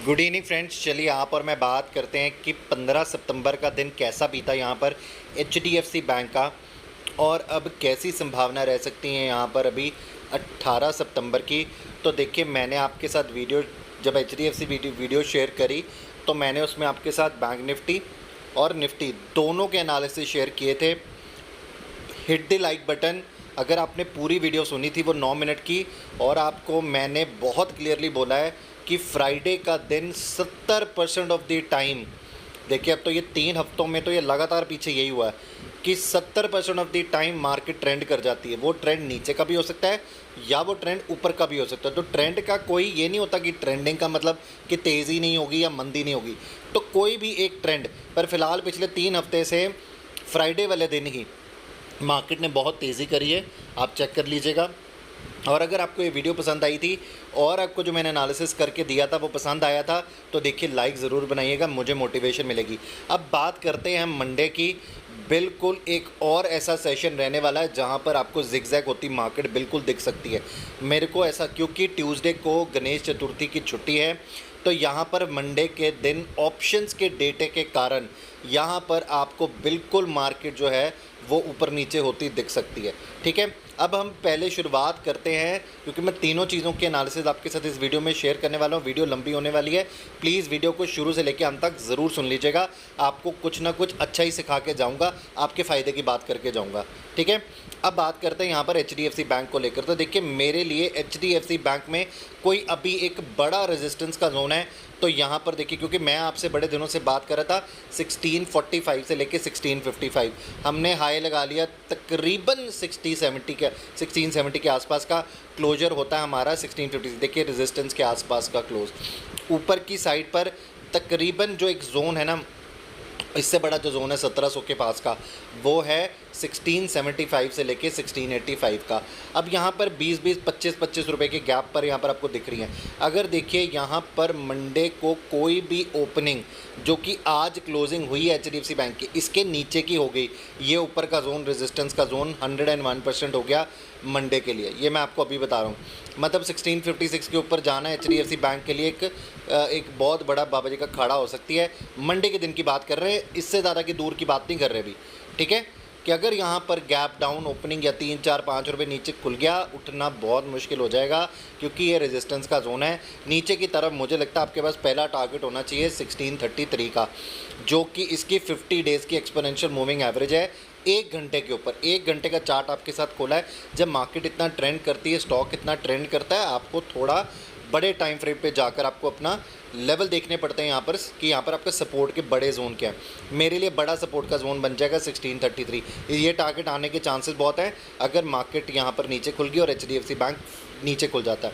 Good evening friends. चलिए आप और मैं बात करते हैं कि 15 सितंबर का दिन कैसा बीता यहाँ पर एचडीएफसी बैंक का, और अब कैसी संभावना रह सकती हैं यहाँ पर अभी 18 सितंबर की। तो देखिए, मैंने आपके साथ वीडियो जब एचडीएफसी वीडियो शेयर करी तो मैंने उसमें आपके साथ बैंक निफ्टी और निफ्टी दोनों के एनालिसिस शेयर किए थे। हिट द लाइक बटन अगर आपने पूरी वीडियो सुनी थी, वो 9 मिनट की, और आपको मैंने बहुत क्लियरली बोला है कि फ्राइडे का दिन 70% ऑफ द टाइम, देखिए अब तो ये 3 हफ्तों में तो ये लगातार पीछे यही हुआ है कि 70% of the time market trend कर जाती है। वो ट्रेंड नीचे का भी हो सकता है या वो ट्रेंड ऊपर का भी हो सकता है। तो ट्रेंड का कोई ये नहीं होता कि ट्रेंडिंग का मतलब कि तेज़ी नहीं होगी या मंदी नहीं होगी। तो कोई भी एक ट्रेंड, पर फिलहाल पिछले 3 हफ्ते से फ्राइडे वाले दिन ही मार्केट ने बहुत तेज़ी करी है, आप चेक कर लीजिएगा। और अगर आपको ये वीडियो पसंद आई थी और आपको जो मैंने एनालिसिस करके दिया था वो पसंद आया था तो देखिए लाइक ज़रूर बनाइएगा, मुझे मोटिवेशन मिलेगी। अब बात करते हैं मंडे की। बिल्कुल एक और ऐसा सेशन रहने वाला है जहां पर आपको जिगजैग होती मार्केट बिल्कुल दिख सकती है। मेरे को ऐसा, क्योंकि ट्यूसडे को गणेश चतुर्थी की छुट्टी है, तो यहाँ पर मंडे के दिन ऑप्शंस के डेटे के कारण यहाँ पर आपको बिल्कुल मार्केट जो है वो ऊपर नीचे होती दिख सकती है। ठीक है, अब हम पहले शुरुआत करते हैं, क्योंकि मैं तीनों चीज़ों के एनालिसिस आपके साथ इस वीडियो में शेयर करने वाला हूँ। वीडियो लंबी होने वाली है, प्लीज़ वीडियो को शुरू से लेकर अंत तक ज़रूर सुन लीजिएगा। आपको कुछ ना कुछ अच्छा ही सिखा के जाऊँगा, आपके फ़ायदे की बात करके जाऊँगा। ठीक है, अब बात करते हैं यहाँ पर एचडीएफसी बैंक को लेकर। तो देखिए, मेरे लिए एचडीएफसी बैंक में कोई अभी एक बड़ा रेजिस्टेंस का जोन है। तो यहाँ पर देखिए, क्योंकि मैं आपसे बड़े दिनों से बात कर रहा था 1645 से लेके 1655, हमने हाई लगा लिया तकरीबन 1670 के आसपास का क्लोजर होता है हमारा 1650। देखिए रेजिस्टेंस के आसपास का क्लोज ऊपर की साइड पर तकरीबन जो एक जोन है ना, इससे बड़ा जो जोन है 1700 के पास का, वो है 1675 से लेके 1685 का। अब यहाँ पर 20-20 25-25 रुपए के गैप पर यहाँ पर आपको दिख रही हैं। अगर देखिए यहाँ पर मंडे को कोई भी ओपनिंग जो कि आज क्लोजिंग हुई है एचडीएफसी बैंक की, इसके नीचे की हो गई, ये ऊपर का जोन, रेजिस्टेंस का जोन 101% हो गया मंडे के लिए। ये मैं आपको अभी बता रहा हूँ, मतलब 1656 के ऊपर जाना है एचडीएफसी बैंक के लिए एक बहुत बड़ा बाबा जी का खड़ा हो सकती है। मंडे के दिन की बात कर रहे हैं, इससे ज़्यादा की दूर की बात नहीं कर रहे अभी। ठीक है, कि अगर यहाँ पर गैप डाउन ओपनिंग या 3-4-5 रुपये नीचे खुल गया, उठना बहुत मुश्किल हो जाएगा, क्योंकि ये रेजिस्टेंस का जोन है। नीचे की तरफ मुझे लगता है आपके पास पहला टारगेट होना चाहिए 1633 का, जो कि इसकी 50 डेज़ की एक्सपोनेंशियल मूविंग एवरेज है। 1 घंटे के ऊपर, 1 घंटे का चार्ट आपके साथ खोला है। जब मार्केट इतना ट्रेंड करती है, स्टॉक इतना ट्रेंड करता है, आपको थोड़ा बड़े टाइम फ्रेम पे जाकर आपको अपना लेवल देखने पड़ते हैं यहाँ पर, कि यहाँ पर आपका सपोर्ट के बड़े जोन क्या है। मेरे लिए बड़ा सपोर्ट का जोन बन जाएगा 1633। ये टारगेट आने के चांसेस बहुत हैं अगर मार्केट यहाँ पर नीचे खुल गई और एचडीएफसी बैंक नीचे खुल जाता है।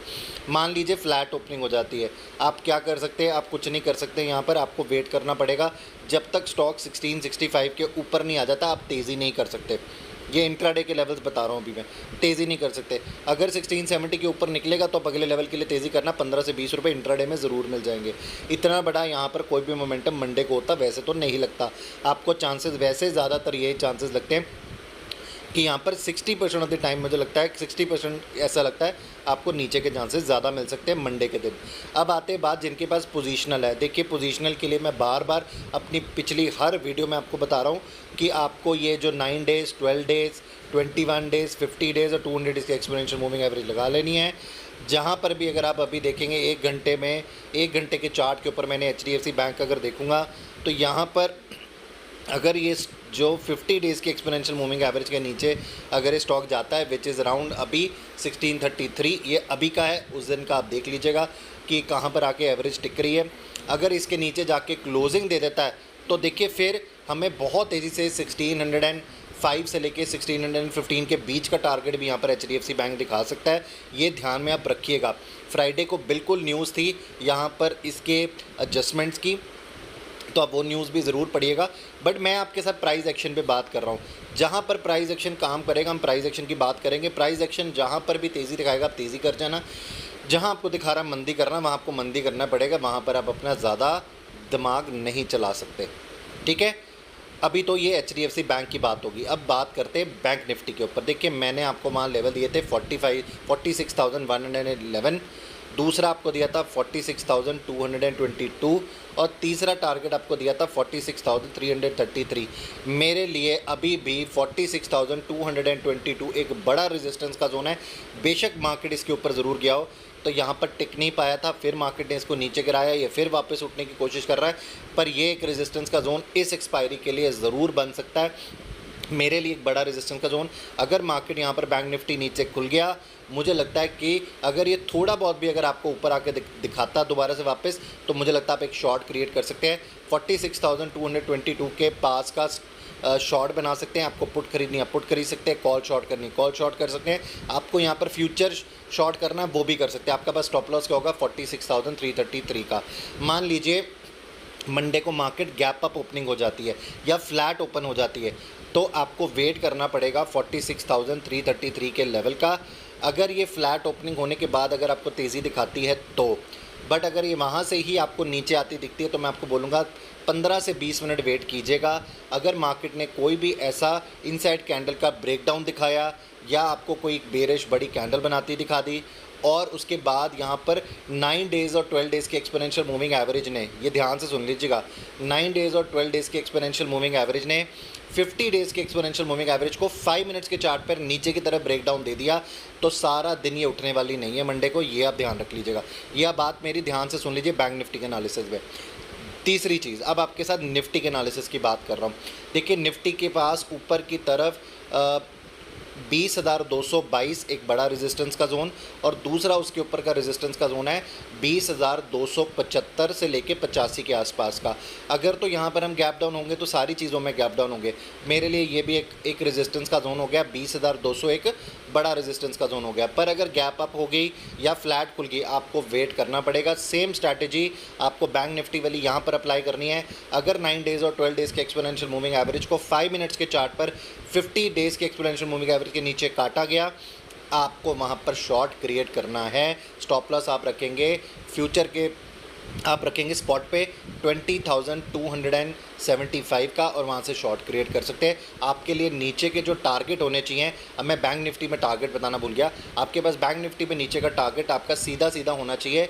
मान लीजिए फ्लैट ओपनिंग हो जाती है, आप क्या कर सकते हैं? आप कुछ नहीं कर सकते। यहाँ पर आपको वेट करना पड़ेगा जब तक स्टॉक 1665 के ऊपर नहीं आ जाता। आप तेज़ी नहीं कर सकते, ये इंट्राडे के लेवल्स बता रहा हूँ अभी मैं, तेज़ी नहीं कर सकते। अगर 1670 के ऊपर निकलेगा तो अगले लेवल के लिए तेज़ी करना 15 से 20 रुपये इंट्राडे में ज़रूर मिल जाएंगे। इतना बड़ा यहाँ पर कोई भी मोमेंटम मंडे को होता वैसे तो नहीं लगता। आपको चांसेस वैसे ज़्यादातर यही चांसेस लगते हैं कि यहाँ पर 60% ऑफ द टाइम मुझे लगता है, 60% ऐसा लगता है आपको नीचे के चांसेस ज़्यादा मिल सकते हैं मंडे के दिन। अब आते हैं बात जिनके पास पोजीशनल है। देखिए, पोजीशनल के लिए मैं बार बार अपनी पिछली हर वीडियो में आपको बता रहा हूँ कि आपको ये जो 9 डेज़, 12 डेज़, 21 डेज़, 50 डेज़ और 200 डेज़ की एक्सपोनेंशियल मूविंग एवरेज लगा लेनी है। जहाँ पर भी अगर आप अभी देखेंगे 1 घंटे में, 1 घंटे के चार्ट के ऊपर मैंने एचडीएफसी बैंक अगर देखूँगा तो यहाँ पर अगर ये जो 50 डेज़ की एक्सपोनेंशियल मूविंग एवरेज के नीचे अगर ये स्टॉक जाता है, विच इज़ अराउंड अभी 1633, ये अभी का है, उस दिन का आप देख लीजिएगा कि कहाँ पर आके एवरेज टिक रही है। अगर इसके नीचे जाके क्लोजिंग दे देता है तो देखिए फिर हमें बहुत तेज़ी से 1605 से लेके 1615 के बीच का टारगेट भी यहाँ पर एचडीएफसी बैंक दिखा सकता है। ये ध्यान में आप रखिएगा। फ्राइडे को बिल्कुल न्यूज़ थी यहाँ पर इसके एडजस्टमेंट्स की, तो आप वो न्यूज़ भी ज़रूर पढ़िएगा। बट मैं आपके साथ प्राइस एक्शन पे बात कर रहा हूँ। जहाँ पर प्राइस एक्शन काम करेगा हम प्राइस एक्शन की बात करेंगे। प्राइस एक्शन जहाँ पर भी तेज़ी दिखाएगा आप तेज़ी कर जाना, जहाँ आपको दिखा रहा है मंदी करना वहाँ आपको मंदी करना पड़ेगा, वहाँ पर आप अपना ज़्यादा दिमाग नहीं चला सकते। ठीक है, अभी तो ये एचडीएफसी बैंक की बात होगी। अब बात करते हैं बैंक निफ्टी के ऊपर। देखिए, मैंने आपको वहाँ लेवल दिए थे 46,111, दूसरा आपको दिया था 46,222 और तीसरा टारगेट आपको दिया था 46,333। मेरे लिए अभी भी 46,222 एक बड़ा रेजिस्टेंस का जोन है। बेशक मार्केट इसके ऊपर ज़रूर गया हो, तो यहाँ पर टिक नहीं पाया था, फिर मार्केट ने इसको नीचे गिराया, ये फिर वापस उठने की कोशिश कर रहा है, पर ये एक रेजिस्टेंस का जोन इस एक्सपायरी के लिए ज़रूर बन सकता है। मेरे लिए एक बड़ा रेजिस्टेंस का जोन, अगर मार्केट यहाँ पर बैंक निफ्टी नीचे खुल गया, मुझे लगता है कि अगर ये थोड़ा बहुत भी अगर आपको ऊपर आके दिखाता दोबारा से वापस, तो मुझे लगता है आप एक शॉर्ट क्रिएट कर सकते हैं। 46,222 के पास का शॉर्ट बना सकते हैं। आपको पुट खरीदनी है पुट खरीद सकते हैं, कॉल शॉर्ट करनी कॉल शॉर्ट कर सकते हैं, आपको यहाँ पर फ्यूचर शॉर्ट करना है वो भी कर सकते हैं। आपका पास स्टॉप लॉस क्या होगा 46,333 का। मान लीजिए मंडे को मार्केट गैप अप ओपनिंग हो जाती है या फ्लैट ओपन हो जाती है, तो आपको वेट करना पड़ेगा 46,333 के लेवल का। अगर ये फ्लैट ओपनिंग होने के बाद अगर आपको तेज़ी दिखाती है तो, बट अगर ये वहाँ से ही आपको नीचे आती दिखती है तो मैं आपको बोलूँगा 15 से 20 मिनट वेट कीजिएगा। अगर मार्केट ने कोई भी ऐसा इनसाइड कैंडल का ब्रेकडाउन दिखाया या आपको कोई बेरिश बड़ी कैंडल बनाती दिखा दी और उसके बाद यहाँ पर 9 डेज़ और 12 डेज़ की एक्सपोनेंशियल मूविंग एवरेज ने, ये ध्यान से सुन लीजिएगा, 9 डेज़ और 12 डेज़ की एक्सपोनेंशियल मूविंग एवरेज ने 50 डेज़ के एक्सपोनेंशियल मूविंग एवरेज को 5 मिनट्स के चार्ट पर नीचे की तरफ ब्रेकडाउन दे दिया, तो सारा दिन ये उठने वाली नहीं है मंडे को, ये आप ध्यान रख लीजिएगा। यह बात मेरी ध्यान से सुन लीजिए बैंक निफ्टी के एनालिसिस में। तीसरी चीज़, अब आपके साथ निफ्टी के एनालिसिस की बात कर रहा हूँ। देखिए निफ्टी के पास ऊपर की तरफ 20,222 एक बड़ा रेजिस्टेंस का जोन और दूसरा उसके ऊपर का रेजिस्टेंस का जोन है 20,275 से लेके 85 के आसपास का। अगर तो यहाँ पर हम गैप डाउन होंगे तो सारी चीज़ों में गैप डाउन होंगे। मेरे लिए ये भी एक रेजिस्टेंस का जोन हो गया, 20,200 एक बड़ा रेजिस्टेंस का जोन हो गया। पर अगर गैप अप हो गई या फ्लैट खुल गई, आपको वेट करना पड़ेगा। सेम स्ट्रैटेजी आपको बैंक निफ्टी वाली यहाँ पर अप्लाई करनी है। अगर 9 डेज़ और 12 डेज़ के एक्सपोनेंशियल मूविंग एवरेज को 5 मिनट्स के चार्ट पर 50 डेज़ के एक्सपोनेंशियल मूविंग एवरेज के नीचे काटा गया, आपको वहाँ पर शॉर्ट क्रिएट करना है। स्टॉप लॉस आप रखेंगे फ्यूचर के, आप रखेंगे स्पॉट पे 20,275 का और वहाँ से शॉर्ट क्रिएट कर सकते हैं। आपके लिए नीचे के जो टारगेट होने चाहिए, अब मैं बैंक निफ्टी में टारगेट बताना भूल गया, आपके पास बैंक निफ्टी में नीचे का टारगेट आपका सीधा सीधा होना चाहिए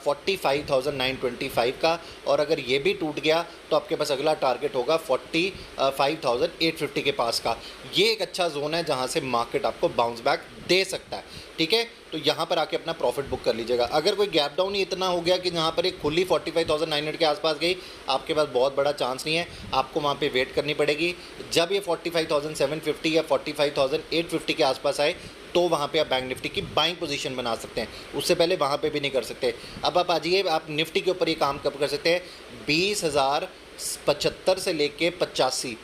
45,925 का, और अगर ये भी टूट गया तो आपके पास अगला टारगेट होगा 45,850 के पास का। ये एक अच्छा जोन है जहाँ से मार्केट आपको बाउंस बैक दे सकता है। ठीक है, तो यहाँ पर आके अपना प्रॉफिट बुक कर लीजिएगा। अगर कोई गैप डाउन ही इतना हो गया कि जहाँ पर एक खुली 45,900 के आसपास गई, आपके पास बहुत बड़ा चांस नहीं है, आपको वहाँ पे वेट करनी पड़ेगी। जब ये 45,750 या 45,850 के आसपास आए तो वहाँ पे आप बैंक निफ्टी की बाइंग पोजीशन बना सकते हैं, उससे पहले वहाँ पे भी नहीं कर सकते। अब आप आ जाइए, आप निफ्टी के ऊपर ये काम कब कर सकते हैं, 20,075 से लेके 85।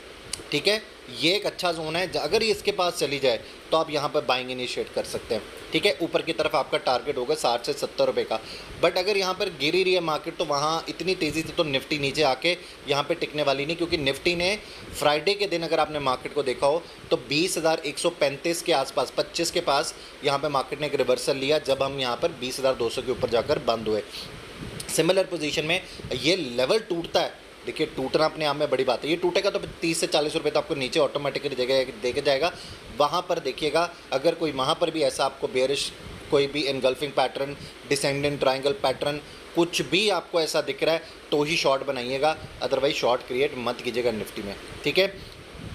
ठीक है, ये एक अच्छा जोन है। अगर ये इसके पास चली जाए तो आप यहाँ पर बाइंग इनिशिएट कर सकते हैं। ठीक है, ऊपर की तरफ आपका टारगेट होगा 60 से 70 रुपये का। बट अगर यहाँ पर गिरी रही है मार्केट तो वहाँ इतनी तेज़ी से तो निफ्टी नीचे आके यहाँ पे टिकने वाली नहीं, क्योंकि निफ्टी ने फ्राइडे के दिन अगर आपने मार्केट को देखा हो तो 20,135 के आसपास 25 के पास यहाँ पर मार्केट ने एक रिवर्सल लिया, जब हम यहाँ पर 20,200 के ऊपर जाकर बंद हुए। सिमिलर पोजीशन में ये लेवल टूटता है, देखिए टूटना अपने आप में बड़ी बात है, ये टूटेगा तो 30 से 40 रुपये तो आपको नीचे ऑटोमेटिकली देके जाएगा। वहाँ पर देखिएगा, अगर कोई वहाँ पर भी ऐसा आपको बेरिश कोई भी engulfing pattern, descendant triangle pattern, कुछ भी आपको ऐसा दिख रहा है तो ही शॉर्ट बनाइएगा, अदरवाइज शॉर्ट क्रिएट मत कीजिएगा निफ्टी में। ठीक है,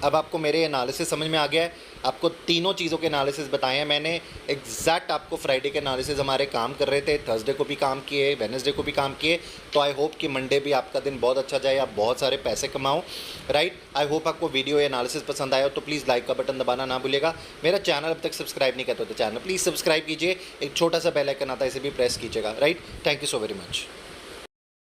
अब आपको मेरे एनालिसिस समझ में आ गया है। आपको तीनों चीज़ों के एनालिसिस बताए हैं मैंने, एग्जैक्ट आपको फ्राइडे के एनालिसिस हमारे काम कर रहे थे, थर्सडे को भी काम किए, वेडनेसडे को भी काम किए। तो आई होप कि मंडे भी आपका दिन बहुत अच्छा जाए, आप बहुत सारे पैसे कमाओ। राइट, आई होप आपको वीडियो एनालिसिस पसंद आया हो तो प्लीज़ लाइक का बटन दबाना ना भूलिएगा। मेरा चैनल अब तक सब्सक्राइब नहीं करते तो चैनल प्लीज़ सब्सक्राइब कीजिए, एक छोटा सा बेल आइकन आता है इसे भी प्रेस कीजिएगा। Right, thank you so very much.